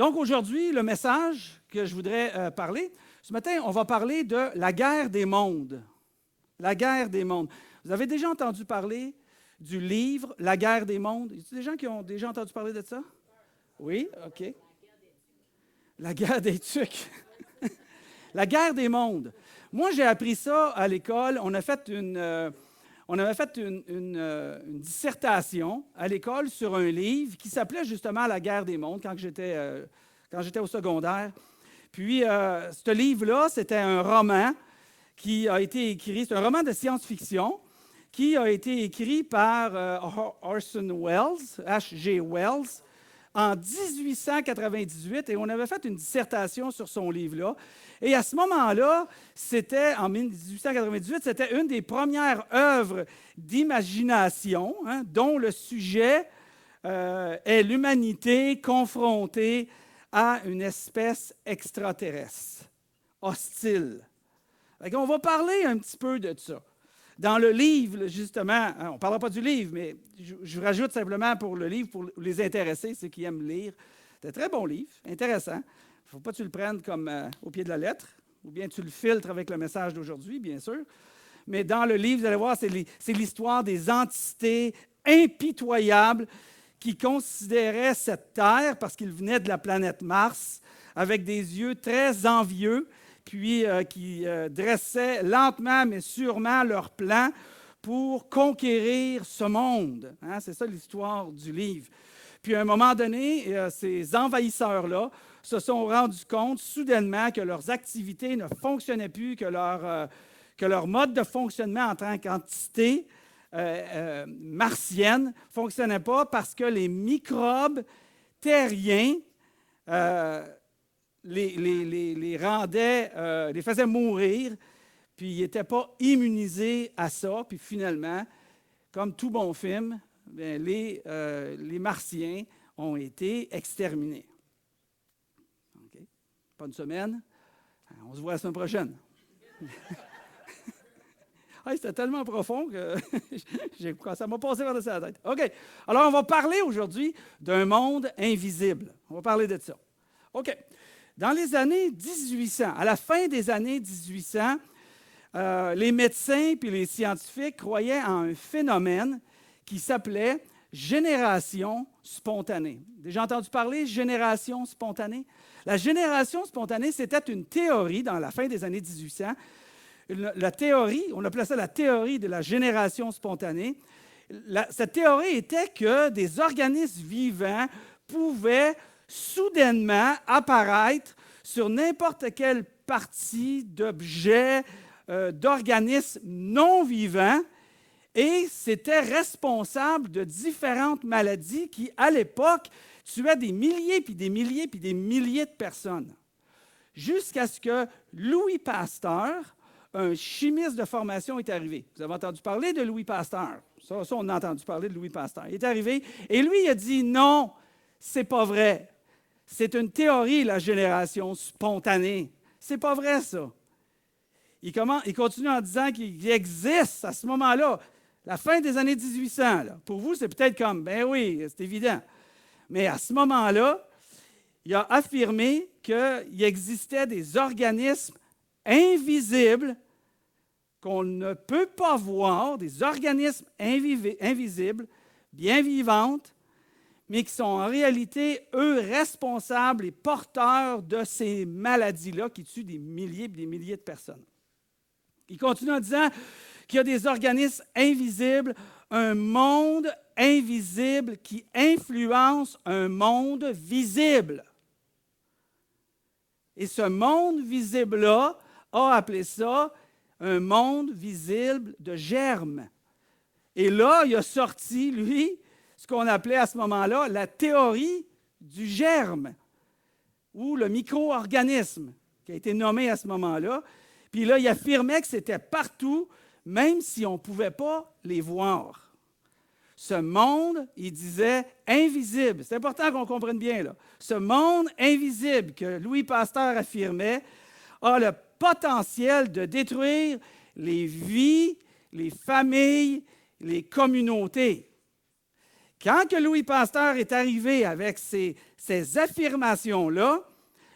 Donc aujourd'hui, le message que je voudrais parler, ce matin, on va parler de la guerre des mondes. La guerre des mondes. Vous avez déjà entendu parler du livre La guerre des mondes? Y a-t-il des gens qui ont déjà entendu parler de ça? Oui, OK. La guerre des tucs. La guerre des mondes. Moi, j'ai appris ça à l'école. On avait fait une dissertation à l'école sur un livre qui s'appelait justement La guerre des mondes quand j'étais au secondaire. Puis, ce livre-là, c'était un roman qui a été écrit, c'est un roman de science-fiction qui a été écrit par Orson Welles, H.G. Wells, en 1898, et on avait fait une dissertation sur son livre-là. Et à ce moment-là, en 1898, c'était une des premières œuvres d'imagination, dont le sujet est l'humanité confrontée à une espèce extraterrestre, hostile. On va parler un petit peu de ça. Dans le livre, justement, on ne parlera pas du livre, mais je rajoute simplement pour le livre, pour les intéressés, ceux qui aiment lire. C'est un très bon livre, intéressant. Il ne faut pas que tu le prennes comme au pied de la lettre, ou bien tu le filtres avec le message d'aujourd'hui, bien sûr. Mais dans le livre, vous allez voir, c'est l'histoire des entités impitoyables qui considéraient cette Terre, parce qu'ils venaient de la planète Mars, avec des yeux très envieux, puis qui dressaient lentement mais sûrement leur plan pour conquérir ce monde. C'est ça l'histoire du livre. Puis à un moment donné, ces envahisseurs-là se sont rendus compte soudainement que leurs activités ne fonctionnaient plus, que leur mode de fonctionnement en tant qu'entité martienne ne fonctionnait pas parce que les microbes terriens les rendaient, les faisaient mourir, puis ils n'étaient pas immunisés à ça. Puis finalement, comme tout bon film, bien, les Martiens ont été exterminés. Okay. Bonne semaine. On se voit la semaine prochaine. C'était tellement profond que ça m'a passé par-dessus la tête. OK. Alors, on va parler aujourd'hui d'un monde invisible. On va parler de ça. OK. Dans les années 1800, à la fin des années 1800, les médecins et les scientifiques croyaient en un phénomène qui s'appelait génération spontanée. Déjà entendu parler génération spontanée? La génération spontanée, c'était une théorie dans la fin des années 1800. La théorie, on appelait ça la théorie de la génération spontanée. Cette théorie était que des organismes vivants pouvaient soudainement apparaître sur n'importe quelle partie d'objets, d'organismes non vivants, et c'était responsable de différentes maladies qui, à l'époque, tuaient des milliers, puis des milliers, puis des milliers de personnes. Jusqu'à ce que Louis Pasteur, un chimiste de formation, est arrivé. Vous avez entendu parler de Louis Pasteur. Ça, on a entendu parler de Louis Pasteur. Il est arrivé, et lui, il a dit « Non, c'est pas vrai. C'est une théorie, la génération spontanée. C'est pas vrai, ça. » Il continue en disant qu'il existe à ce moment-là, la fin des années 1800. Là. Pour vous, c'est peut-être comme, ben oui, c'est évident. Mais à ce moment-là, il a affirmé qu'il existait des organismes invisibles qu'on ne peut pas voir, des organismes invisibles, bien vivantes, mais qui sont en réalité, eux, responsables et porteurs de ces maladies-là qui tuent des milliers et des milliers de personnes. Il continue en disant qu'il y a des organismes invisibles, un monde invisible qui influence un monde visible. Et ce monde visible-là a appelé ça un monde visible de germes. Et là, il a sorti, lui, ce qu'on appelait à ce moment-là la théorie du germe, ou le micro-organisme, qui a été nommé à ce moment-là. Puis là, il affirmait que c'était partout, même si on ne pouvait pas les voir. Ce monde, il disait invisible. C'est important qu'on comprenne bien, là. Ce monde invisible que Louis Pasteur affirmait a le potentiel de détruire les vies, les familles, les communautés. Quand que Louis Pasteur est arrivé avec ses ces affirmations-là,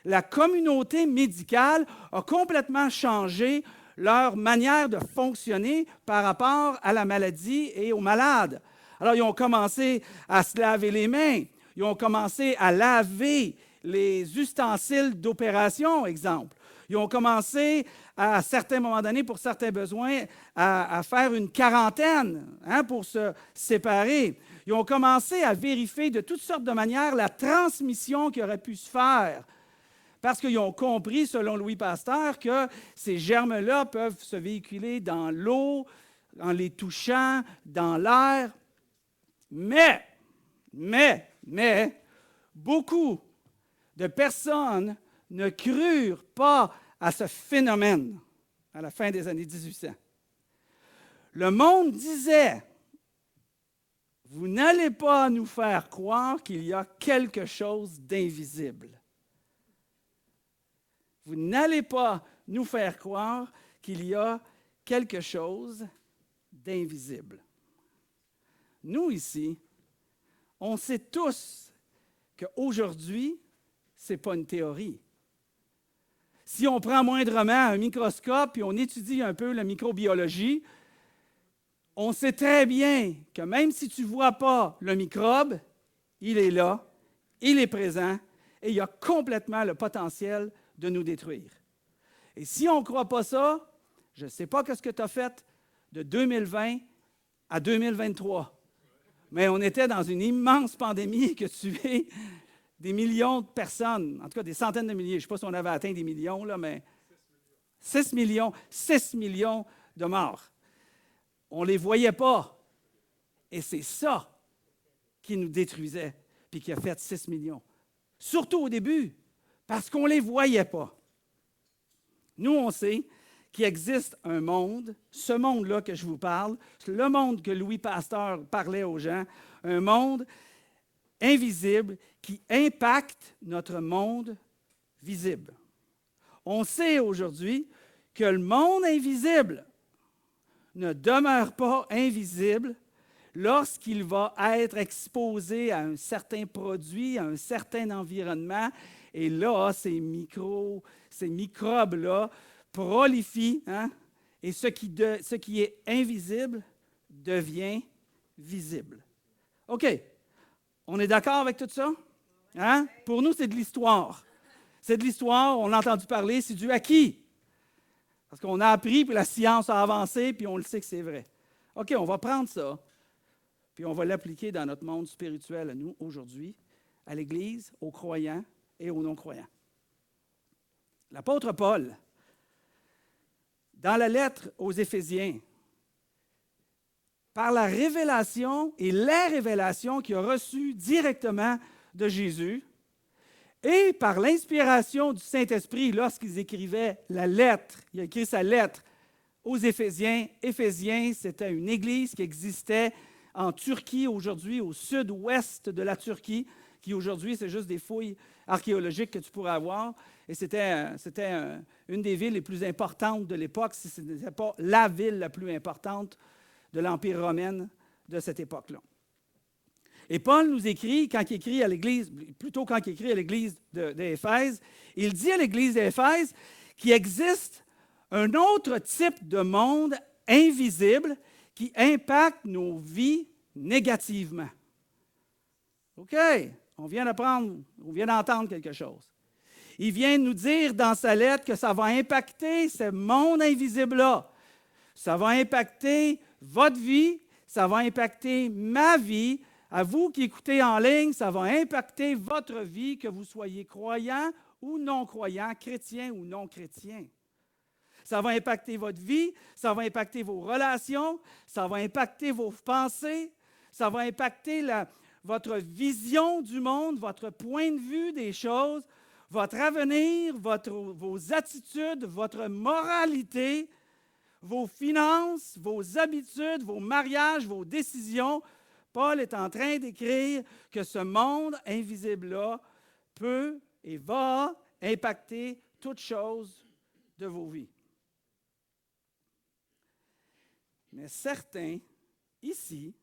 la communauté médicale a complètement changé leur manière de fonctionner par rapport à la maladie et aux malades. Alors, ils ont commencé à se laver les mains, ils ont commencé à laver les ustensiles d'opération, exemple. Ils ont commencé, à certains moments donnés, pour certains besoins, à faire une quarantaine pour se séparer. Ils ont commencé à vérifier de toutes sortes de manières la transmission qui aurait pu se faire. Parce qu'ils ont compris, selon Louis Pasteur, que ces germes-là peuvent se véhiculer dans l'eau, en les touchant, dans l'air. Mais, beaucoup de personnes ne crurent pas à ce phénomène à la fin des années 1800. Le monde disait, vous n'allez pas nous faire croire qu'il y a quelque chose d'invisible. Vous n'allez pas nous faire croire qu'il y a quelque chose d'invisible. Nous, ici, on sait tous qu'aujourd'hui, ce n'est pas une théorie. Si on prend moindrement un microscope et on étudie un peu la microbiologie, on sait très bien que même si tu ne vois pas le microbe, il est là, il est présent et il a complètement le potentiel de nous détruire. Et si on ne croit pas ça, je ne sais pas ce que tu as fait de 2020 à 2023, mais on était dans une immense pandémie qui a tué des millions de personnes, en tout cas des centaines de milliers. Je ne sais pas si on avait atteint des millions, là, mais 6 millions de morts. On ne les voyait pas. Et c'est ça qui nous détruisait, puis qui a fait 6 millions. Surtout au début, parce qu'on ne les voyait pas. Nous, on sait qu'il existe un monde, ce monde-là que je vous parle, le monde que Louis Pasteur parlait aux gens, un monde invisible qui impacte notre monde visible. On sait aujourd'hui que le monde invisible ne demeure pas invisible lorsqu'il va être exposé à un certain produit, à un certain environnement, et là, ces microbes-là prolifient, et ce qui est invisible devient visible. OK, on est d'accord avec tout ça? Pour nous, c'est de l'histoire. C'est de l'histoire, on l'a entendu parler, c'est du acquis. Parce qu'on a appris, puis la science a avancé, puis on le sait que c'est vrai. OK, on va prendre ça, puis on va l'appliquer dans notre monde spirituel à nous, aujourd'hui, à l'Église, aux croyants et aux non-croyants. L'apôtre Paul, dans la lettre aux Éphésiens, par la révélation et les révélations qu'il a reçues directement de Jésus, et par l'inspiration du Saint-Esprit lorsqu'ils écrivaient la lettre, il a écrit sa lettre aux Éphésiens. Éphésiens, c'était une église qui existait en Turquie aujourd'hui, au sud-ouest de la Turquie, qui aujourd'hui, c'est juste des fouilles archéologiques que tu pourrais avoir. Et c'était une des villes les plus importantes de l'époque, si ce n'était pas la ville la plus importante de l'Empire romain de cette époque-là. Et Paul nous écrit, quand il écrit à l'Église, plutôt quand il écrit à l'Église d'Éphèse, il dit à l'Église d'Éphèse qu'il existe un autre type de monde invisible qui impacte nos vies négativement. OK, on vient d'entendre quelque chose. Il vient nous dire dans sa lettre que ça va impacter ce monde invisible-là. Ça va impacter votre vie, ça va impacter ma vie. À vous qui écoutez en ligne, ça va impacter votre vie, que vous soyez croyant ou non-croyant, chrétien ou non-chrétien. Ça va impacter votre vie, ça va impacter vos relations, ça va impacter vos pensées, ça va impacter votre vision du monde, votre point de vue des choses, votre avenir, vos attitudes, votre moralité, vos finances, vos habitudes, vos mariages, vos décisions. Paul est en train d'écrire que ce monde invisible-là peut et va impacter toutes choses de vos vies. Mais certains, ici,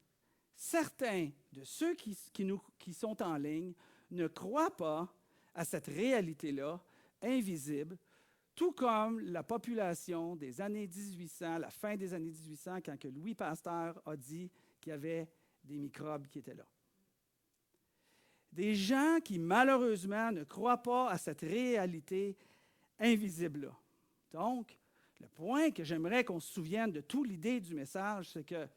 certains de ceux qui sont en ligne, ne croient pas à cette réalité-là invisible, tout comme la population des années 1800, la fin des années 1800, quand que Louis Pasteur a dit qu'il y avait des microbes qui étaient là. Des gens qui, malheureusement, ne croient pas à cette réalité invisible-là. Donc, le point que j'aimerais qu'on se souvienne de toute l'idée du message, c'est que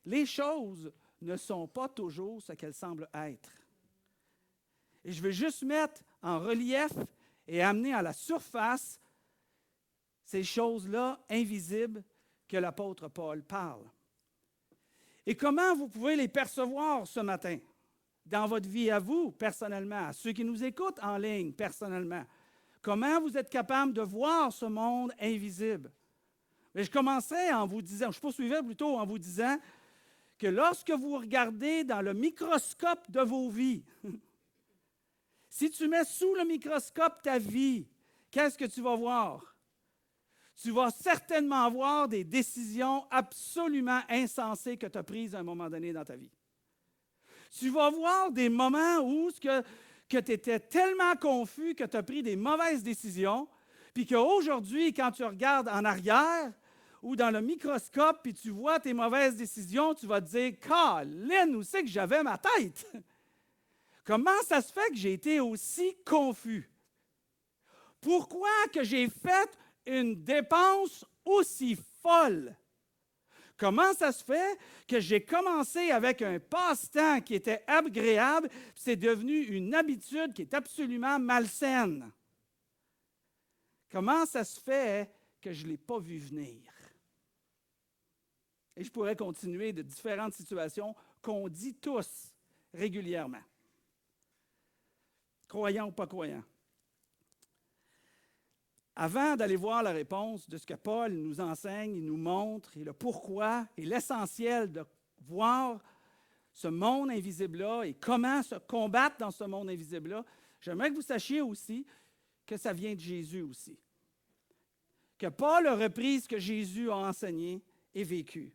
les choses ne sont pas toujours ce qu'elles semblent être. Et je veux juste mettre en relief et amener à la surface ces choses-là invisibles que l'apôtre Paul parle. Et comment vous pouvez les percevoir ce matin, dans votre vie à vous, personnellement, à ceux qui nous écoutent en ligne, personnellement? Comment vous êtes capable de voir ce monde invisible? Mais je commençais en vous disant, je poursuivais plutôt en vous disant que lorsque vous regardez dans le microscope de vos vies, si tu mets sous le microscope ta vie, qu'est-ce que tu vas voir? Tu vas certainement voir des décisions absolument insensées que tu as prises à un moment donné dans ta vie. Tu vas voir des moments où tu étais tellement confus que tu as pris des mauvaises décisions, puis qu'aujourd'hui, quand tu regardes en arrière ou dans le microscope, puis tu vois tes mauvaises décisions, tu vas te dire « Colin, où c'est que j'avais ma tête? Comment ça se fait que j'ai été aussi confus? Pourquoi que j'ai fait une dépense aussi folle? Comment ça se fait que j'ai commencé avec un passe-temps qui était agréable, puis c'est devenu une habitude qui est absolument malsaine? Comment ça se fait que je ne l'ai pas vu venir? » Et je pourrais continuer de différentes situations qu'on dit tous régulièrement. Croyants ou pas croyants. Avant d'aller voir la réponse de ce que Paul nous enseigne, il nous montre, et le pourquoi, et l'essentiel de voir ce monde invisible-là et comment se combattre dans ce monde invisible-là, j'aimerais que vous sachiez aussi que ça vient de Jésus aussi. Que Paul a repris ce que Jésus a enseigné et vécu.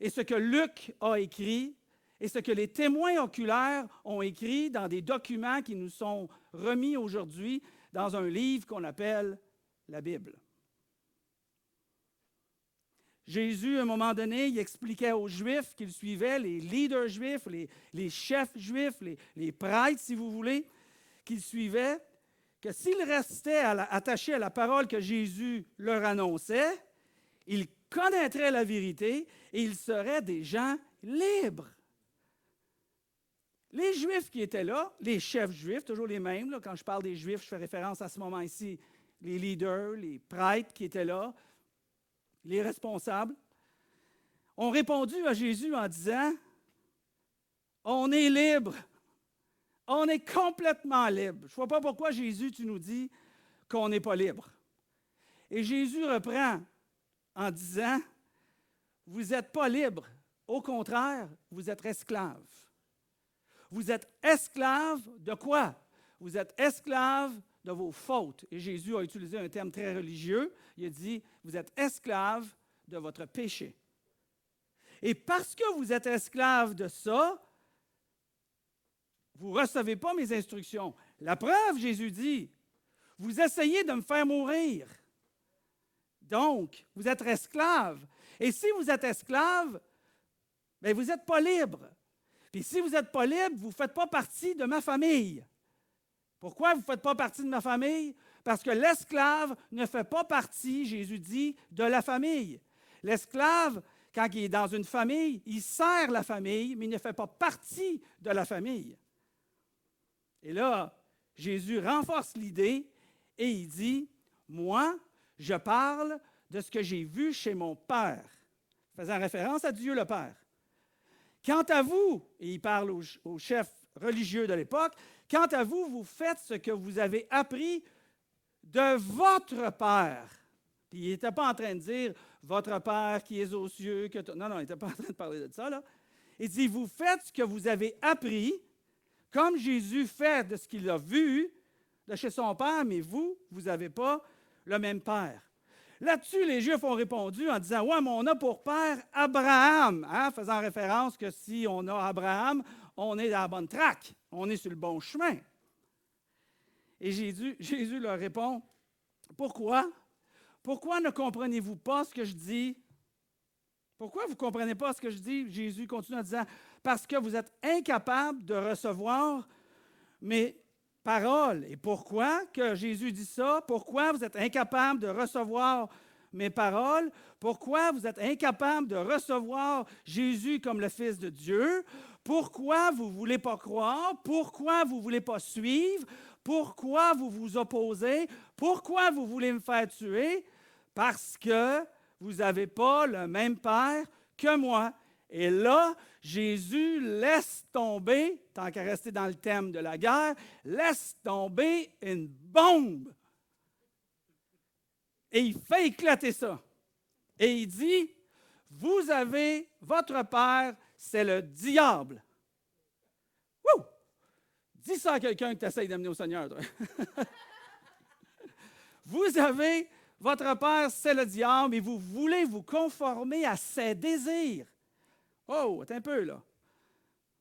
Et ce que Luc a écrit, et ce que les témoins oculaires ont écrit dans des documents qui nous sont remis aujourd'hui dans un livre qu'on appelle la Bible. Jésus, à un moment donné, il expliquait aux Juifs qu'il suivait, les leaders juifs, les chefs juifs, les prêtres, si vous voulez, qu'il suivait, que s'ils restaient attachés à la parole que Jésus leur annonçait, ils connaîtraient la vérité et ils seraient des gens libres. Les Juifs qui étaient là, les chefs juifs, toujours les mêmes, là, quand je parle des Juifs, je fais référence à ce moment ici, les leaders, les prêtres qui étaient là, les responsables, ont répondu à Jésus en disant « On est libre, on est complètement libre. » Je ne vois pas pourquoi Jésus, tu nous dis qu'on n'est pas libre. Et Jésus reprend en disant « Vous n'êtes pas libre, au contraire, vous êtes esclaves. » Vous êtes esclaves de quoi? Vous êtes esclaves de vos fautes. Et Jésus a utilisé un terme très religieux. Il a dit, vous êtes esclaves de votre péché. Et parce que vous êtes esclaves de ça, vous ne recevez pas mes instructions. La preuve, Jésus dit, vous essayez de me faire mourir. Donc, vous êtes esclaves. Et si vous êtes esclaves, bien, vous n'êtes pas libre. Puis si vous n'êtes pas libre, vous ne faites pas partie de ma famille. Pourquoi vous ne faites pas partie de ma famille? Parce que l'esclave ne fait pas partie, Jésus dit, de la famille. L'esclave, quand il est dans une famille, il sert la famille, mais il ne fait pas partie de la famille. Et là, Jésus renforce l'idée et il dit, moi, je parle de ce que j'ai vu chez mon Père, faisant référence à Dieu le Père. Quant à vous, et il parle aux chefs religieux de l'époque, quant à vous, vous faites ce que vous avez appris de votre Père. Puis il n'était pas en train de dire « votre Père qui est aux cieux ». Non, il n'était pas en train de parler de ça, là. Il dit « vous faites ce que vous avez appris, comme Jésus fait de ce qu'il a vu de chez son Père, mais vous n'avez pas le même Père. » Là-dessus, les Juifs ont répondu en disant « ouais, mais on a pour père Abraham », hein, faisant référence que si on a Abraham, on est dans la bonne traque, on est sur le bon chemin. Et Jésus leur répond, « Pourquoi? Pourquoi ne comprenez-vous pas ce que je dis? » Pourquoi vous ne comprenez pas ce que je dis? Jésus continue en disant, « Parce que vous êtes incapables de recevoir mes paroles. » Et pourquoi que Jésus dit ça? Pourquoi vous êtes incapables de recevoir mes paroles? Pourquoi vous êtes incapables de recevoir Jésus comme le Fils de Dieu? Pourquoi vous ne voulez pas croire? Pourquoi vous ne voulez pas suivre? Pourquoi vous vous opposez? Pourquoi vous voulez me faire tuer? Parce que vous n'avez pas le même Père que moi. Et là, Jésus laisse tomber, tant qu'à rester dans le thème de la guerre, laisse tomber une bombe. Et il fait éclater ça. Et il dit, vous avez, votre père, c'est le diable. Wouh! Dis ça à quelqu'un que tu essaies d'amener au Seigneur, toi. Vous avez, votre père, c'est le diable, et vous voulez vous conformer à ses désirs. Oh, attends un peu, là.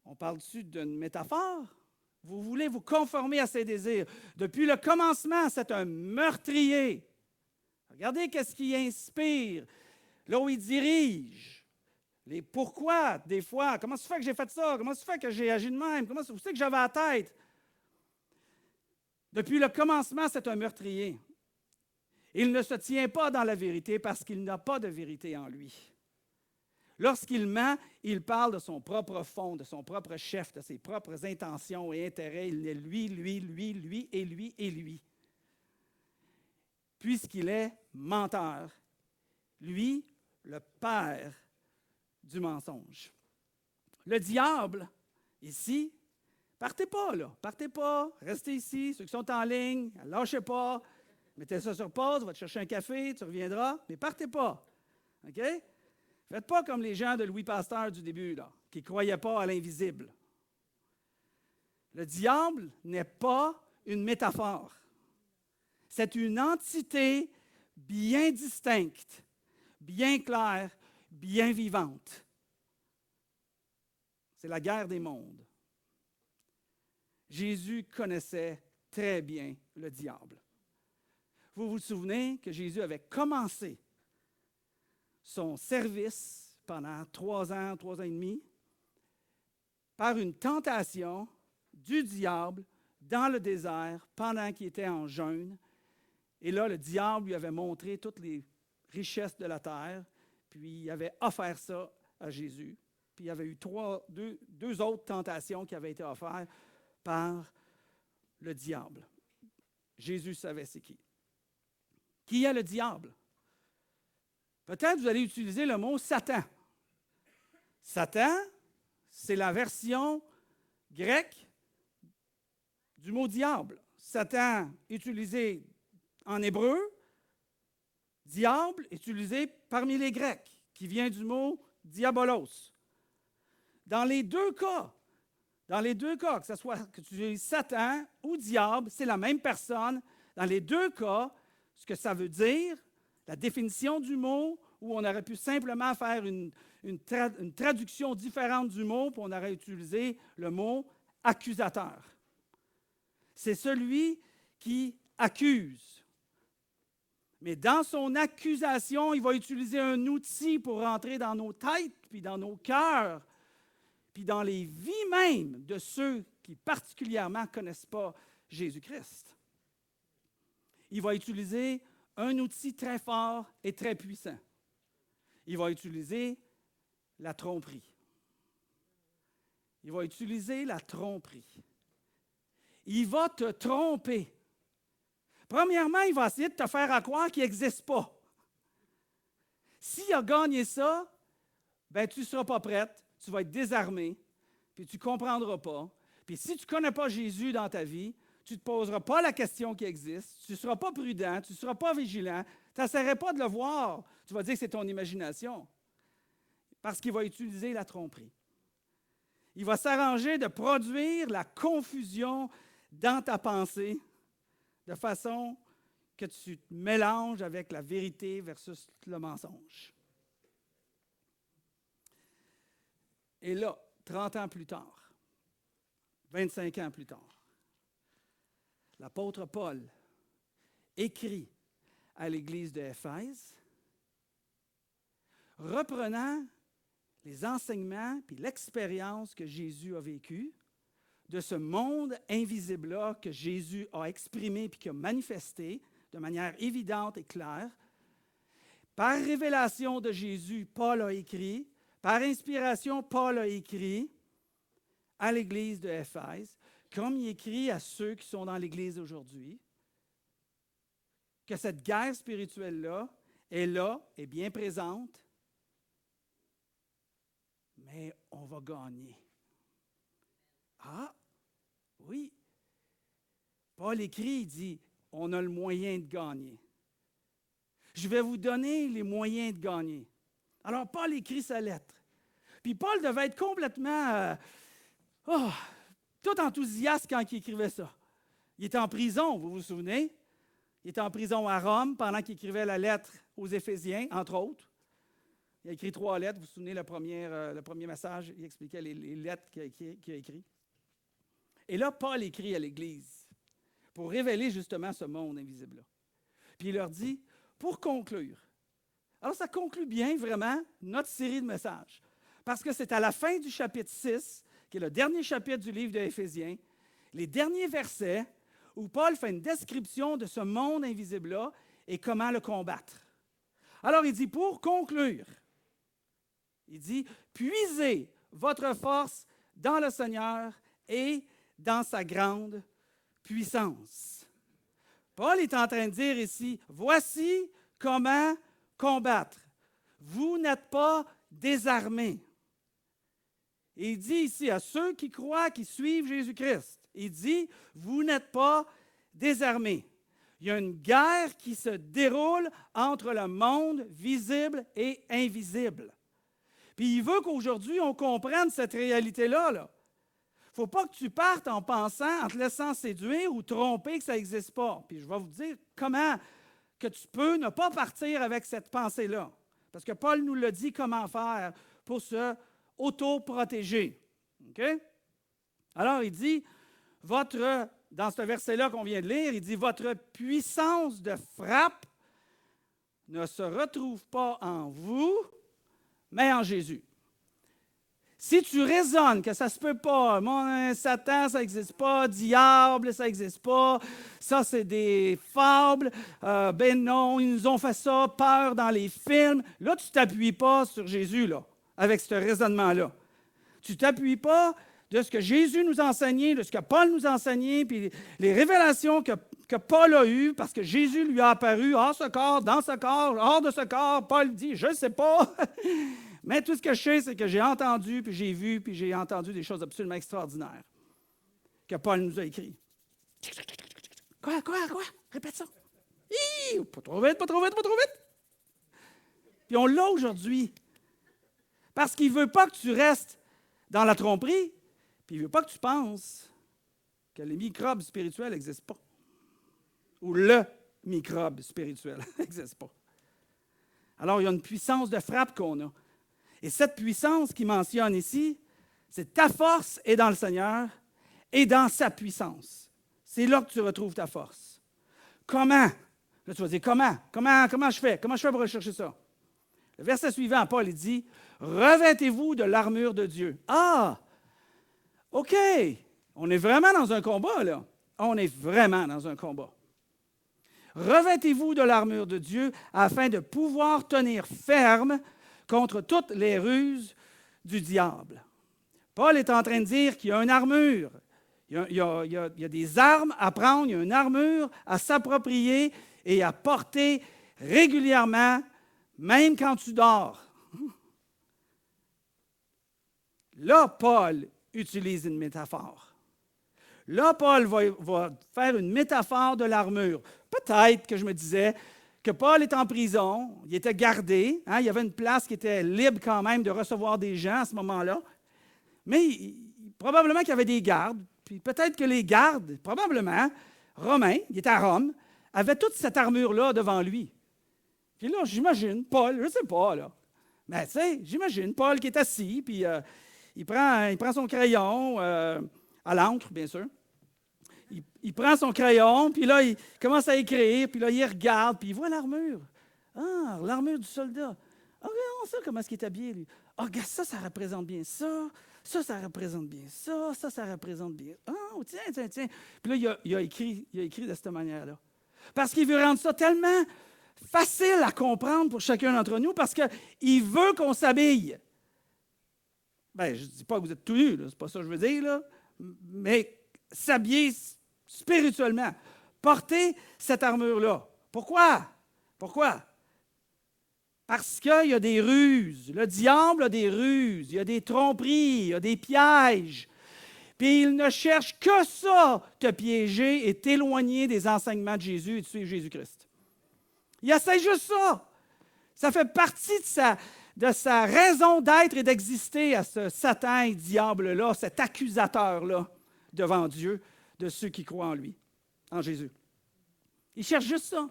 On parle-tu d'une métaphore? Vous voulez vous conformer à ses désirs. Depuis le commencement, c'est un meurtrier. Regardez qu'est-ce qui inspire, là où il dirige. Les pourquoi, des fois. Comment ça fait que j'ai fait ça? Comment ça fait que j'ai agi de même? Comment ça fait que j'avais la tête? Depuis le commencement, c'est un meurtrier. Il ne se tient pas dans la vérité parce qu'il n'a pas de vérité en lui. Lorsqu'il ment, il parle de son propre fond, de son propre chef, de ses propres intentions et intérêts. Il est lui et lui et lui. Puisqu'il est menteur, lui, le père du mensonge. Le diable, ici, partez pas, là. Partez pas, restez ici. Ceux qui sont en ligne, lâchez pas. Mettez ça sur pause, va te chercher un café, tu reviendras, mais partez pas. OK? Faites pas comme les gens de Louis Pasteur du début, là, qui ne croyaient pas à l'invisible. Le diable n'est pas une métaphore. C'est une entité bien distincte, bien claire, bien vivante. C'est la guerre des mondes. Jésus connaissait très bien le diable. Vous vous souvenez que Jésus avait commencé son service pendant 3 ans et demi, par une tentation du diable dans le désert pendant qu'il était en jeûne. Et là, le diable lui avait montré toutes les richesses de la terre, puis il avait offert ça à Jésus. Puis il y avait eu deux autres tentations qui avaient été offertes par le diable. Jésus savait c'est qui. Qui est le diable? Peut-être vous allez utiliser le mot Satan. Satan, c'est la version grecque du mot diable. Satan, utilisé en hébreu, diable, utilisé parmi les Grecs, qui vient du mot diabolos. Dans les deux cas, que ce soit que tu utilises Satan ou diable, c'est la même personne. Dans les deux cas, ce que ça veut dire, la définition du mot, où on aurait pu simplement faire une traduction différente du mot, puis on aurait utilisé le mot accusateur. C'est celui qui accuse. Mais dans son accusation, il va utiliser un outil pour rentrer dans nos têtes, puis dans nos cœurs, puis dans les vies même de ceux qui particulièrement ne connaissent pas Jésus-Christ. Il va utiliser un outil très fort et très puissant. Il va utiliser la tromperie. Il va utiliser la tromperie. Il va te tromper. Premièrement, il va essayer de te faire croire qu'il n'existe pas. S'il a gagné ça, ben, tu ne seras pas prête, tu vas être désarmé, puis tu ne comprendras pas. Puis si tu ne connais pas Jésus dans ta vie, tu ne te poseras pas la question qui existe, tu ne seras pas prudent, tu ne seras pas vigilant, tu n'essaieras pas de le voir. Tu vas dire que c'est ton imagination. Parce qu'il va utiliser la tromperie. Il va s'arranger de produire la confusion dans ta pensée de façon que tu te mélanges avec la vérité versus le mensonge. Et là, 30 ans plus tard, 25 ans plus tard, l'apôtre Paul écrit à l'église de Éphèse, reprenant les enseignements puis l'expérience que Jésus a vécue, de ce monde invisible-là que Jésus a exprimé puis qui a manifesté de manière évidente et claire. Par révélation de Jésus, Paul a écrit, par inspiration, Paul a écrit à l'église de Éphèse, comme il écrit à ceux qui sont dans l'église aujourd'hui, que cette guerre spirituelle-là est bien présente, mais on va gagner. Ah, oui. Paul écrit, il dit, on a le moyen de gagner. Je vais vous donner les moyens de gagner. Alors, Paul écrit sa lettre. Puis Paul devait être complètement tout enthousiaste quand il écrivait ça. Il était en prison, vous vous souvenez? Il était en prison à Rome pendant qu'il écrivait la lettre aux Éphésiens, entre autres. Il a écrit 3 lettres. Vous vous souvenez, le premier message, il expliquait les lettres qu'il a écrites. Et là, Paul écrit à l'Église pour révéler justement ce monde invisible-là. Puis il leur dit, pour conclure, alors ça conclut bien vraiment notre série de messages, parce que c'est à la fin du chapitre 6, qui est le dernier chapitre du livre de Éphésiens, les derniers versets, où Paul fait une description de ce monde invisible-là et comment le combattre. Alors il dit, pour conclure, il dit, puisez votre force dans le Seigneur et dans sa grande puissance. Paul est en train de dire ici, voici comment combattre. Vous n'êtes pas désarmés. Et il dit ici à ceux qui croient, qui suivent Jésus-Christ, il dit, vous n'êtes pas désarmés. Il y a une guerre qui se déroule entre le monde visible et invisible. Puis il veut qu'aujourd'hui, on comprenne cette réalité-là. Il ne faut pas que tu partes en pensant, en te laissant séduire ou tromper que ça n'existe pas. Puis je vais vous dire comment que tu peux ne pas partir avec cette pensée-là. Parce que Paul nous l'a dit comment faire pour se auto-protéger. OK? Alors il dit, dans ce verset-là qu'on vient de lire, il dit, votre puissance de frappe ne se retrouve pas en vous, mais en Jésus. Si tu raisonnes que ça ne se peut pas, Satan, ça n'existe pas, diable, ça n'existe pas, ça c'est des fables, ben non, ils nous ont fait ça, peur dans les films, là tu ne t'appuies pas sur Jésus, là, avec ce raisonnement-là. Tu ne t'appuies pas de ce que Jésus nous a enseigné, de ce que Paul nous a enseigné, puis les révélations que Paul a eues, parce que Jésus lui a apparu hors ce corps, dans ce corps, hors de ce corps. Paul dit, je ne sais pas. Mais tout ce que je sais, c'est que j'ai entendu, puis j'ai vu, puis j'ai entendu des choses absolument extraordinaires que Paul nous a écrites. Quoi? Répète ça. Pas trop vite. Puis on l'a aujourd'hui. Parce qu'il ne veut pas que tu restes dans la tromperie, puis il ne veut pas que tu penses que les microbes spirituels n'existent pas. Ou le microbe spirituel n'existe pas. Alors, il y a une puissance de frappe qu'on a. Et cette puissance qu'il mentionne ici, c'est ta force est dans le Seigneur et dans sa puissance. C'est là que tu retrouves ta force. Comment? Là, tu vas dire, comment je fais? Comment je fais pour rechercher ça? Le verset suivant, Paul, il dit, revêtez-vous de l'armure de Dieu. Ah! OK! On est vraiment dans un combat, là. On est vraiment dans un combat. Revêtez-vous de l'armure de Dieu afin de pouvoir tenir ferme contre toutes les ruses du diable. Paul est en train de dire qu'il y a une armure. Il y a des armes à prendre, il y a une armure à s'approprier et à porter régulièrement, même quand tu dors. Là, Paul utilise une métaphore. Là, Paul va faire une métaphore de l'armure. Peut-être que je me disais que Paul est en prison, il était gardé, il y avait une place qui était libre quand même de recevoir des gens à ce moment-là, mais probablement qu'il y avait des gardes, puis peut-être que les gardes, probablement, romains, il était à Rome, avaient toute cette armure-là devant lui. Puis là, j'imagine Paul, je ne sais pas, là, mais tu sais, j'imagine Paul qui est assis, puis il prend son crayon à l'encre, bien sûr. il prend son crayon, puis là, il commence à écrire, puis là, il regarde, puis il voit l'armure. Ah, l'armure du soldat. Ah, regarde ça, comment est-ce qu'il est habillé, lui. Ah, regarde ça, ça représente bien ça. Ça représente bien ça. Ça représente bien. Ah, tiens. Puis là, il a écrit de cette manière-là. Parce qu'il veut rendre ça tellement facile à comprendre pour chacun d'entre nous, parce qu'il veut qu'on s'habille. Bien, je ne dis pas que vous êtes tout nus, c'est pas ça que je veux dire, là, mais s'habiller spirituellement. Porter cette armure-là. Pourquoi? Parce qu'il y a des ruses. Le diable a des ruses. Il y a des tromperies. Il y a des pièges. Puis il ne cherche que ça, te piéger et t'éloigner des enseignements de Jésus et de suivre Jésus-Christ. Il essaie juste ça. Ça fait partie de sa raison d'être et d'exister à ce Satan et diable-là, cet accusateur-là devant Dieu de ceux qui croient en lui, en Jésus. Il cherche juste ça.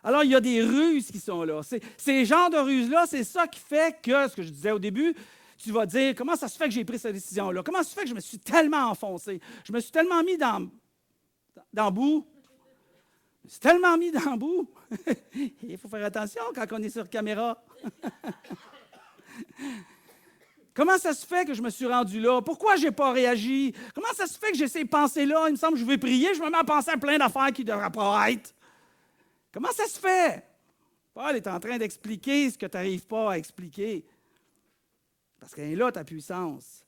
Alors, il y a des ruses qui sont là. Ces genres de ruses-là, c'est ça qui fait que, ce que je disais au début, tu vas dire, comment ça se fait que j'ai pris cette décision-là? Comment ça se fait que je me suis tellement enfoncé? Je me suis tellement mis dans le bout. Je me suis tellement mis dans le bout. Il faut faire attention quand on est sur caméra. Comment ça se fait que je me suis rendu là? Pourquoi je n'ai pas réagi? Comment ça se fait que j'ai ces pensées-là? Il me semble que je vais prier, je me mets à penser à plein d'affaires qui ne devraient pas être. Comment ça se fait? Paul est en train d'expliquer ce que tu n'arrives pas à expliquer. Parce qu'elle est là, ta puissance.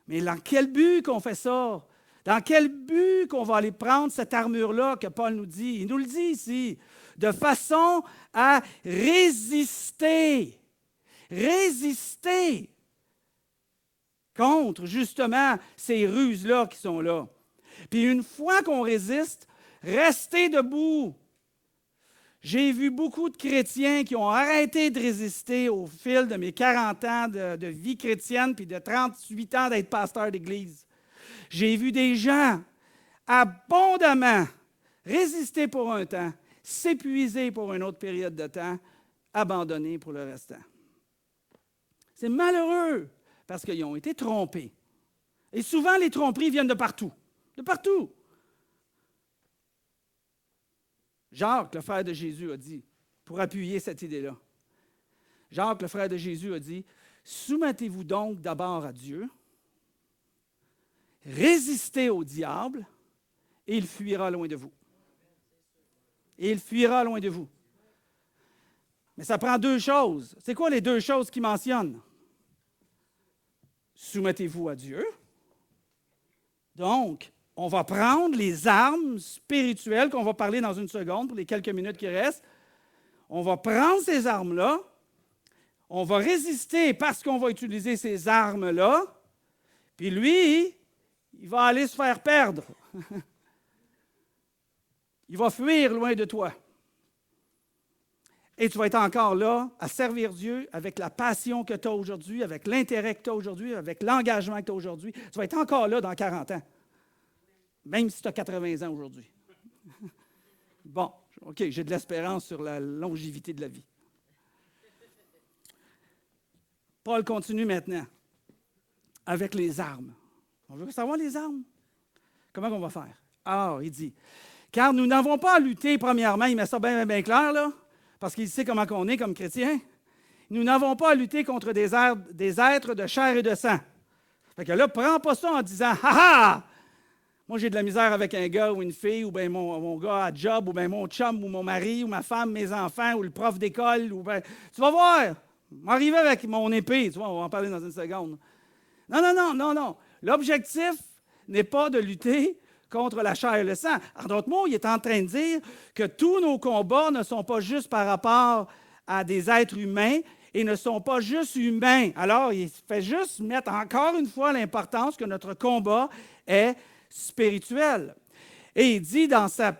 Mais dans quel but qu'on fait ça? Dans quel but qu'on va aller prendre cette armure-là que Paul nous dit? Il nous le dit ici. De façon à résister. Résister contre, justement, ces ruses-là qui sont là. Puis une fois qu'on résiste, restez debout. J'ai vu beaucoup de chrétiens qui ont arrêté de résister au fil de mes 40 ans de vie chrétienne puis de 38 ans d'être pasteur d'église. J'ai vu des gens abondamment résister pour un temps, s'épuiser pour une autre période de temps, abandonner pour le restant. C'est malheureux parce qu'ils ont été trompés. Et souvent, les tromperies viennent de partout. De partout. Jacques, le frère de Jésus, a dit, pour appuyer cette idée-là, Jacques, le frère de Jésus, a dit, « Soumettez-vous donc d'abord à Dieu, résistez au diable, et il fuira loin de vous. » Et il fuira loin de vous. Mais ça prend deux choses. C'est quoi les deux choses qu'il mentionne? Soumettez-vous à Dieu. Donc, on va prendre les armes spirituelles qu'on va parler dans une seconde, pour les quelques minutes qui restent. On va prendre ces armes-là. On va résister parce qu'on va utiliser ces armes-là. Puis lui, il va aller se faire perdre. Il va fuir loin de toi. Et tu vas être encore là à servir Dieu avec la passion que tu as aujourd'hui, avec l'intérêt que tu as aujourd'hui, avec l'engagement que tu as aujourd'hui. Tu vas être encore là dans 40 ans. Même si tu as 80 ans aujourd'hui. Bon, OK, j'ai de l'espérance sur la longévité de la vie. Paul continue maintenant avec les armes. On veut savoir les armes. Comment on va faire? Ah, il dit, car nous n'avons pas à lutter, premièrement, il met ça bien, bien clair, là, parce qu'il sait comment on est comme chrétien. Nous n'avons pas à lutter contre des êtres de chair et de sang. Fait que là, prends pas ça en disant, « Ha ha! Moi, j'ai de la misère avec un gars ou une fille, ou bien mon gars à job, ou bien mon chum, ou mon mari, ou ma femme, mes enfants, ou le prof d'école, ou bien... Tu vas voir, m'arriver avec mon épée, tu vois, on va en parler dans une seconde. Non. L'objectif n'est pas de lutter contre la chair et le sang. En d'autres mots, il est en train de dire que tous nos combats ne sont pas juste par rapport à des êtres humains et ne sont pas juste humains. Alors, il fait juste mettre encore une fois l'importance que notre combat est spirituel. Et il dit dans ça,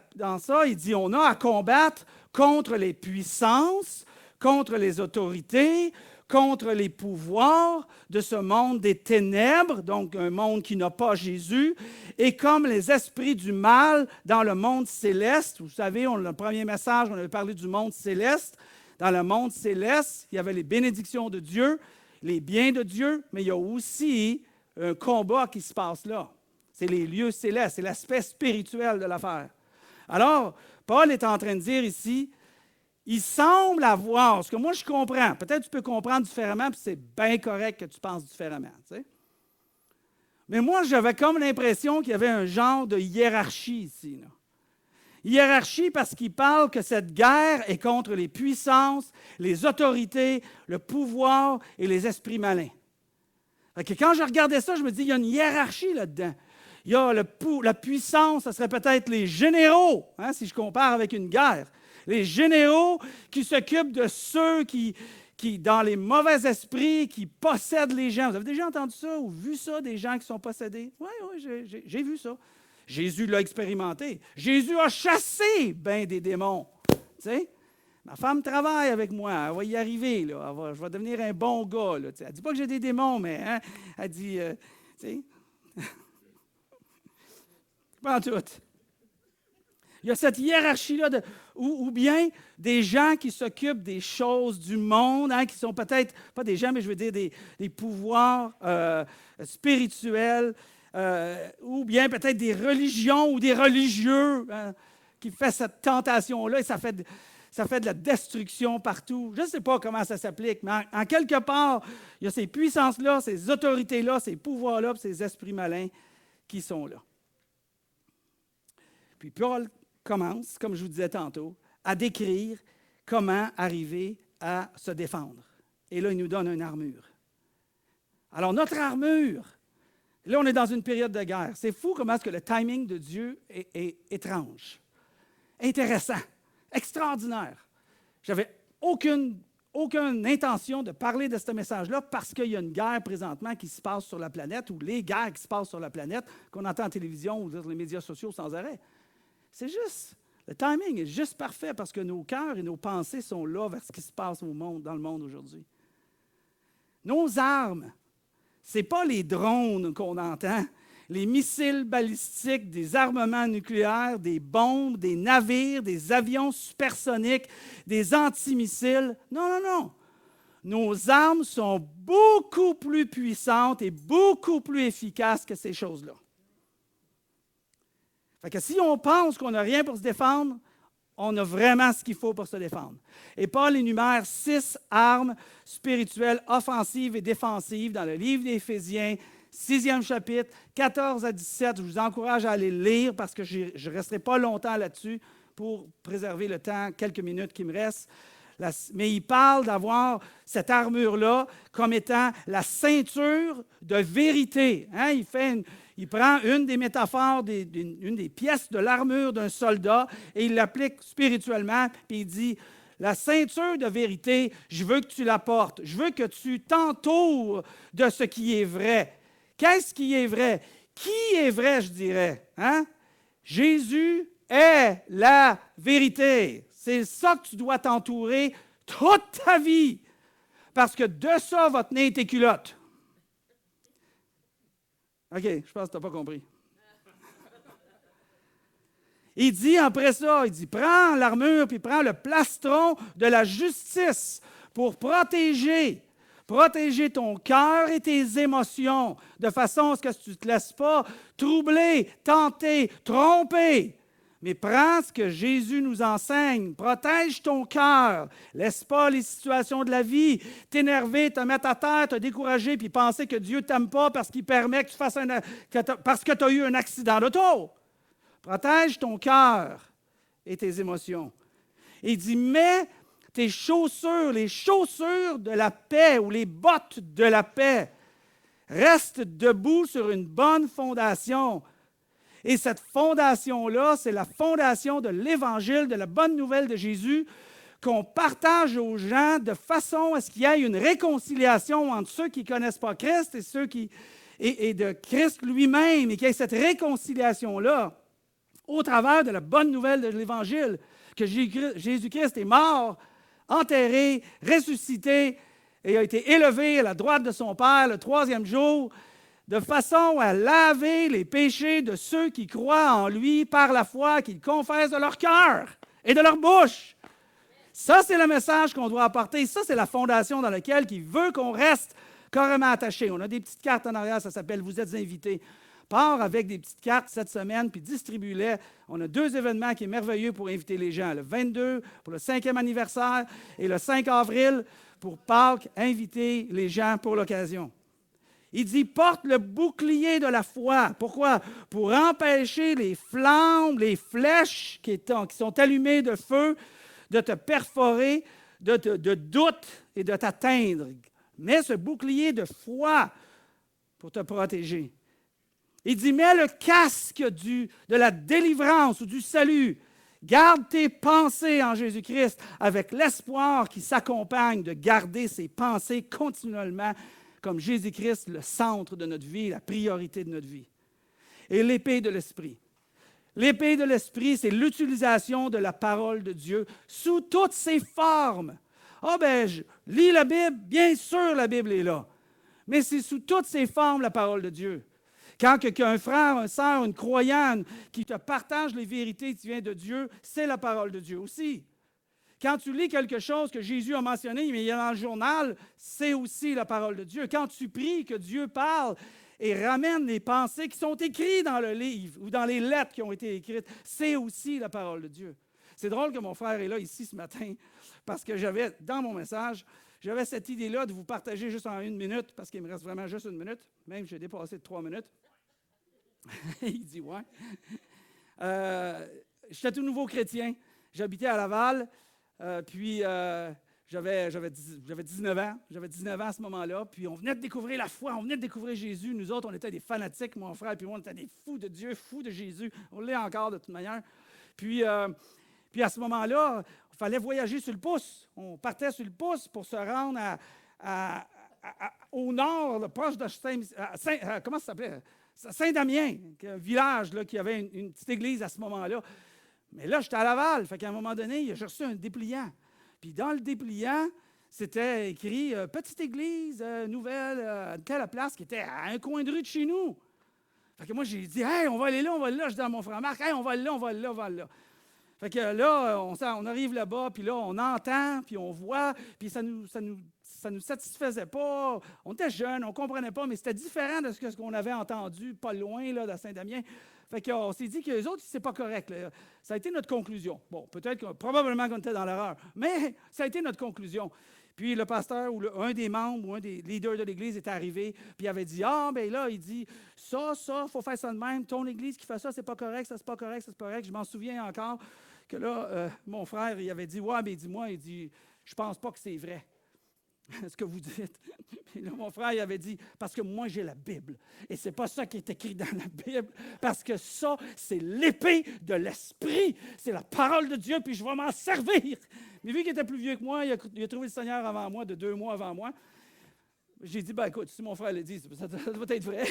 il dit, on a à combattre contre les puissances, contre les autorités, contre les pouvoirs de ce monde des ténèbres, donc un monde qui n'a pas Jésus, et comme les esprits du mal dans le monde céleste. Vous savez, le premier message, on avait parlé du monde céleste. Dans le monde céleste, il y avait les bénédictions de Dieu, les biens de Dieu, mais il y a aussi un combat qui se passe là. C'est les lieux célestes, c'est l'aspect spirituel de l'affaire. Alors, Paul est en train de dire ici, il semble avoir, ce que moi je comprends, peut-être tu peux comprendre différemment, puis c'est bien correct que tu penses différemment. Tu sais. Mais moi, j'avais comme l'impression qu'il y avait un genre de hiérarchie ici. Là. Hiérarchie parce qu'il parle que cette guerre est contre les puissances, les autorités, le pouvoir et les esprits malins. Fait que quand je regardais ça, je me dis, il y a une hiérarchie là-dedans. Il y a la puissance, ce serait peut-être les généraux, hein, si je compare avec une guerre. Les généraux qui s'occupent de ceux qui, dans les mauvais esprits, qui possèdent les gens. Vous avez déjà entendu ça ou vu ça, des gens qui sont possédés? Oui, j'ai vu ça. Jésus l'a expérimenté. Jésus a chassé bien des démons. Tu sais? Ma femme travaille avec moi, elle va y arriver, là. Je vais devenir un bon gars. Là, elle ne dit pas que j'ai des démons, mais hein, elle dit, tu sais, pas en tout. Il y a cette hiérarchie-là, ou bien des gens qui s'occupent des choses du monde, hein, qui sont peut-être, pas des gens, mais je veux dire des pouvoirs spirituels, ou bien peut-être des religions ou des religieux hein, qui font cette tentation-là et ça fait de la destruction partout. Je ne sais pas comment ça s'applique, mais en quelque part, il y a ces puissances-là, ces autorités-là, ces pouvoirs-là, ces esprits malins qui sont là. Puis Paul commence, comme je vous disais tantôt, à décrire comment arriver à se défendre. Et là, il nous donne une armure. Alors, notre armure, là, on est dans une période de guerre. C'est fou comment est-ce que le timing de Dieu est étrange, intéressant, extraordinaire. J'avais aucune intention de parler de ce message-là parce qu'il y a une guerre présentement qui se passe sur la planète ou les guerres qui se passent sur la planète qu'on entend en télévision ou sur les médias sociaux sans arrêt. C'est juste, le timing est juste parfait parce que nos cœurs et nos pensées sont là vers ce qui se passe au monde, dans le monde aujourd'hui. Nos armes, ce n'est pas les drones qu'on entend, les missiles balistiques, des armements nucléaires, des bombes, des navires, des avions supersoniques, des antimissiles. Non, non, non. Nos armes sont beaucoup plus puissantes et beaucoup plus efficaces que ces choses-là. Fait que si on pense qu'on n'a rien pour se défendre, on a vraiment ce qu'il faut pour se défendre. Et Paul énumère 6 armes spirituelles offensives et défensives dans le livre d'Éphésiens, 6e chapitre, 14 à 17. Je vous encourage à aller le lire parce que je ne resterai pas longtemps là-dessus pour préserver le temps, quelques minutes qui me restent. Mais il parle d'avoir cette armure-là comme étant la ceinture de vérité. Hein? Il prend une des métaphores, une des pièces de l'armure d'un soldat et il l'applique spirituellement, puis il dit, la ceinture de vérité, je veux que tu la portes. Je veux que tu t'entoures de ce qui est vrai. Qu'est-ce qui est vrai? Qui est vrai, je dirais? Hein? Jésus est la vérité. C'est ça que tu dois t'entourer toute ta vie. Parce que de ça va tenir tes culottes. OK, je pense que tu n'as pas compris. Il dit après ça, il dit, prends l'armure puis prends le plastron de la justice pour protéger ton cœur et tes émotions de façon à ce que tu ne te laisses pas troubler, tenter, tromper. Mais prends ce que Jésus nous enseigne. Protège ton cœur. Laisse pas les situations de la vie t'énerver, te mettre à terre, te décourager, puis penser que Dieu ne t'aime pas parce qu'il permet que tu fasses parce que tu as eu un accident d'auto. Protège ton cœur et tes émotions. Il dit, mets tes chaussures, les chaussures de la paix ou les bottes de la paix. Reste debout sur une bonne fondation. Et cette fondation-là, c'est la fondation de l'Évangile, de la bonne nouvelle de Jésus, qu'on partage aux gens de façon à ce qu'il y ait une réconciliation entre ceux qui ne connaissent pas Christ et ceux qui et de Christ lui-même, et qu'il y ait cette réconciliation-là au travers de la bonne nouvelle de l'Évangile, que Jésus-Christ est mort, enterré, ressuscité et a été élevé à la droite de son Père le 3e jour, de façon à laver les péchés de ceux qui croient en lui par la foi, qu'ils confessent de leur cœur et de leur bouche. Ça, c'est le message qu'on doit apporter. Ça, c'est la fondation dans laquelle il veut qu'on reste carrément attaché. On a des petites cartes en arrière, ça s'appelle « Vous êtes invités ». pars avec des petites cartes cette semaine, puis distribue-les. On a 2 événements qui sont merveilleux pour inviter les gens. Le 22 pour le 5e anniversaire et le 5 avril pour Pâques, inviter les gens pour l'occasion. Il dit, porte le bouclier de la foi. Pourquoi? Pour empêcher les flammes, les flèches qui sont allumées de feu, de te perforer, de doute et de t'atteindre. Mets ce bouclier de foi pour te protéger. Il dit, mets le casque de la délivrance ou du salut. Garde tes pensées en Jésus-Christ avec l'espoir qui s'accompagne de garder ses pensées continuellement comme Jésus-Christ, le centre de notre vie, la priorité de notre vie. Et l'épée de l'Esprit. L'épée de l'Esprit, c'est l'utilisation de la parole de Dieu sous toutes ses formes. Ah ben, je lis la Bible, bien sûr la Bible est là, mais c'est sous toutes ses formes la parole de Dieu. Quand un frère, une sœur, une croyante qui te partage les vérités qui viennent de Dieu, c'est la parole de Dieu aussi. Quand tu lis quelque chose que Jésus a mentionné, mais il y a dans le journal, c'est aussi la parole de Dieu. Quand tu pries que Dieu parle et ramène les pensées qui sont écrites dans le livre ou dans les lettres qui ont été écrites, c'est aussi la parole de Dieu. C'est drôle que mon frère est là ici ce matin parce que j'avais, dans mon message, j'avais cette idée-là de vous partager juste en 1 minute parce qu'il me reste vraiment juste 1 minute. Même j'ai dépassé de 3 minutes. Il dit « ouais ». J'étais tout nouveau chrétien. J'habitais à Laval. Puis j'avais 19 ans. J'avais 19 ans à ce moment-là. Puis on venait de découvrir la foi, on venait de découvrir Jésus. Nous autres, on était des fanatiques, mon frère et moi, on était des fous de Dieu, fous de Jésus. On l'est encore de toute manière. Puis à ce moment-là, il fallait voyager sur le pouce. On partait sur le pouce pour se rendre au nord, proche de comment ça s'appelait? Saint-Damien, un village là, qui avait une petite église à ce moment-là. Mais là, j'étais à Laval. Fait qu'à un moment donné, j'ai reçu un dépliant. Puis dans le dépliant, c'était écrit « Petite église nouvelle, telle place qui était à un coin de rue de chez nous. » Fait que moi, j'ai dit « Hey, on va aller là, on va aller là. » Je dis à mon frère Marc « Hey, on va aller là, on va aller là, on va aller là. » Fait que là, on arrive là-bas, puis là, on entend, puis on voit, puis ça nous satisfaisait pas. On était jeunes, on ne comprenait pas, mais c'était différent de ce qu'on avait entendu pas loin là, de Saint-Damien. Fait qu'on s'est dit que les autres, c'est pas correct. Là. Ça a été notre conclusion. Bon, probablement qu'on était dans l'erreur, mais ça a été notre conclusion. Puis le pasteur ou un des membres ou un des leaders de l'Église est arrivé, puis il avait dit « Ah, bien là, il dit, ça, il faut faire ça de même. Ton Église qui fait ça, c'est pas correct, ça, c'est pas correct, ça, c'est pas correct. » Je m'en souviens encore que là, mon frère, il avait dit « Ouais, mais dis-moi, il dit, je pense pas que c'est vrai. » Ce que vous dites. Puis là, mon frère, il avait dit, parce que moi, j'ai la Bible. Et c'est pas ça qui est écrit dans la Bible, parce que ça, c'est l'épée de l'Esprit. C'est la parole de Dieu, puis je vais m'en servir. Mais vu qu'il était plus vieux que moi, il a trouvé le Seigneur avant moi, de 2 mois avant moi. J'ai dit, ben écoute, si mon frère l'a dit, ça doit être vrai.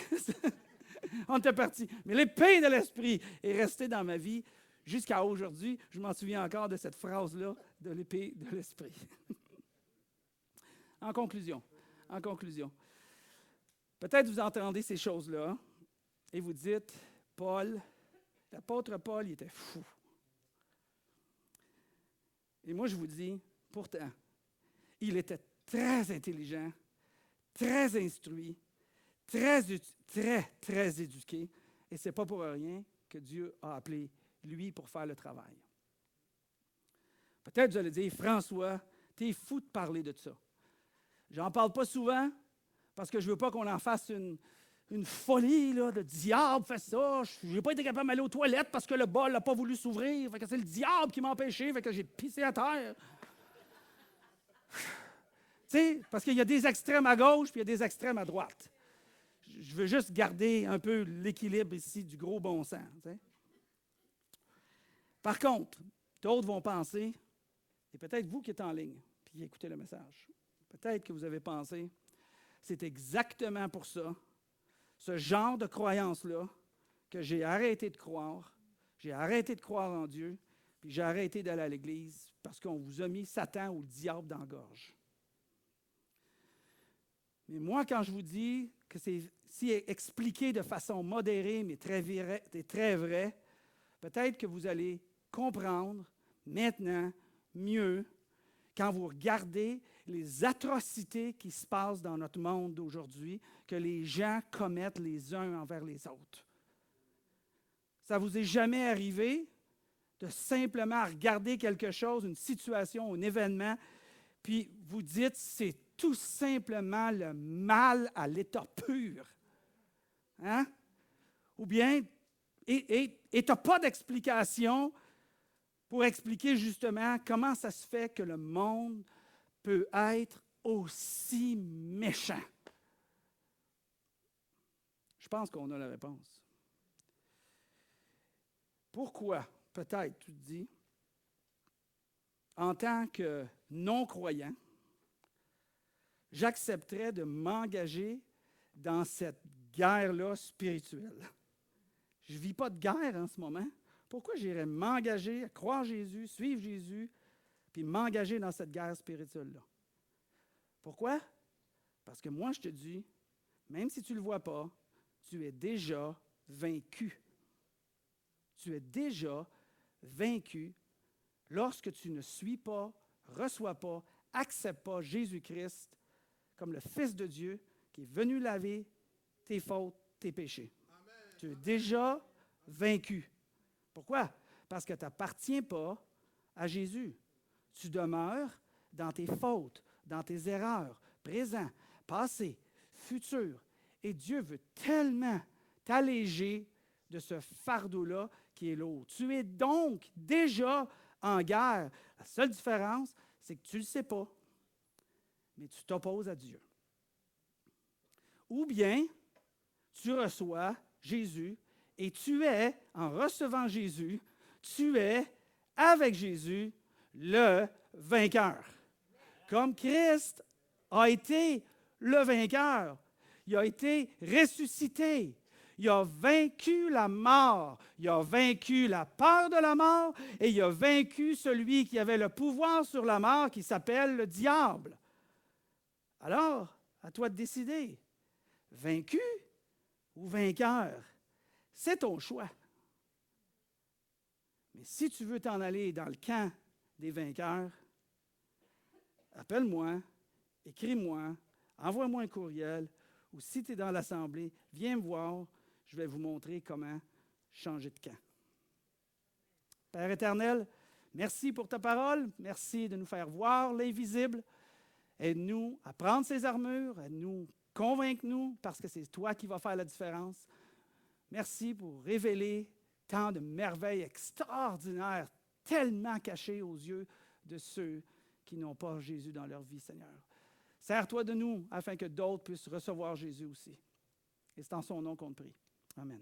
On était parti. Mais l'épée de l'Esprit est restée dans ma vie jusqu'à aujourd'hui. Je m'en souviens encore de cette phrase-là, de l'épée de l'Esprit. En conclusion, peut-être vous entendez ces choses-là et vous dites, l'apôtre Paul, il était fou. Et moi, je vous dis, pourtant, il était très intelligent, très instruit, très éduqué, et ce n'est pas pour rien que Dieu a appelé lui pour faire le travail. Peut-être vous allez dire, François, tu es fou de parler de ça. J'en parle pas souvent parce que je ne veux pas qu'on en fasse une folie, là, de diable fait ça. Je n'ai pas été capable d'aller aux toilettes parce que le bol n'a pas voulu s'ouvrir. Fait que c'est le diable qui m'a empêché, fait que j'ai pissé à terre. Tu sais, parce qu'il y a des extrêmes à gauche puis il y a des extrêmes à droite. Je veux juste garder un peu l'équilibre ici du gros bon sens. T'sais. Par contre, d'autres vont penser, et peut-être vous qui êtes en ligne puis écoutez le message, peut-être que vous avez pensé, c'est exactement pour ça, ce genre de croyance-là, que j'ai arrêté de croire. J'ai arrêté de croire en Dieu, puis j'ai arrêté d'aller à l'Église parce qu'on vous a mis Satan ou le diable dans la gorge. Mais moi, quand je vous dis que c'est expliqué de façon modérée, mais très vrai, peut-être que vous allez comprendre maintenant mieux quand vous regardez les atrocités qui se passent dans notre monde d'aujourd'hui, que les gens commettent les uns envers les autres. Ça vous est jamais arrivé de simplement regarder quelque chose, une situation, un événement, puis vous dites c'est tout simplement le mal à l'état pur. Hein? Ou bien, et tu n'as pas d'explication pour expliquer justement comment ça se fait que le monde peut être aussi méchant. Je pense qu'on a la réponse. Pourquoi, peut-être, tu te dis, en tant que non-croyant, j'accepterais de m'engager dans cette guerre-là spirituelle. Je ne vis pas de guerre en ce moment. Pourquoi j'irais m'engager à croire Jésus, suivre Jésus, puis m'engager dans cette guerre spirituelle-là? Pourquoi? Parce que moi, je te dis, même si tu ne le vois pas, tu es déjà vaincu. Tu es déjà vaincu lorsque tu ne suis pas, reçois pas, acceptes pas Jésus-Christ comme le Fils de Dieu qui est venu laver tes fautes, tes péchés. Amen. Tu es déjà vaincu. Pourquoi? Parce que tu n'appartiens pas à Jésus. Tu demeures dans tes fautes, dans tes erreurs, présent, passé, futur. Et Dieu veut tellement t'alléger de ce fardeau-là qui est lourd. Tu es donc déjà en guerre. La seule différence, c'est que tu ne le sais pas, mais tu t'opposes à Dieu. Ou bien, tu reçois Jésus et tu es, en recevant Jésus, tu es, avec Jésus, le vainqueur. Comme Christ a été le vainqueur. Il a été ressuscité. Il a vaincu la mort. Il a vaincu la peur de la mort et il a vaincu celui qui avait le pouvoir sur la mort qui s'appelle le diable. Alors, à toi de décider. Vaincu ou vainqueur? C'est ton choix. Mais si tu veux t'en aller dans le camp des vainqueurs, appelle-moi, écris-moi, envoie-moi un courriel, ou si tu es dans l'assemblée, viens me voir, je vais vous montrer comment changer de camp. Père éternel, merci pour ta parole, merci de nous faire voir l'invisible. Aide-nous à prendre ces armures, aide-nous, convainc-nous, parce que c'est toi qui vas faire la différence. Merci pour révéler tant de merveilles extraordinaires, tellement cachées aux yeux de ceux qui n'ont pas Jésus dans leur vie, Seigneur. Sers-toi de nous afin que d'autres puissent recevoir Jésus aussi. Et c'est en son nom qu'on te prie. Amen.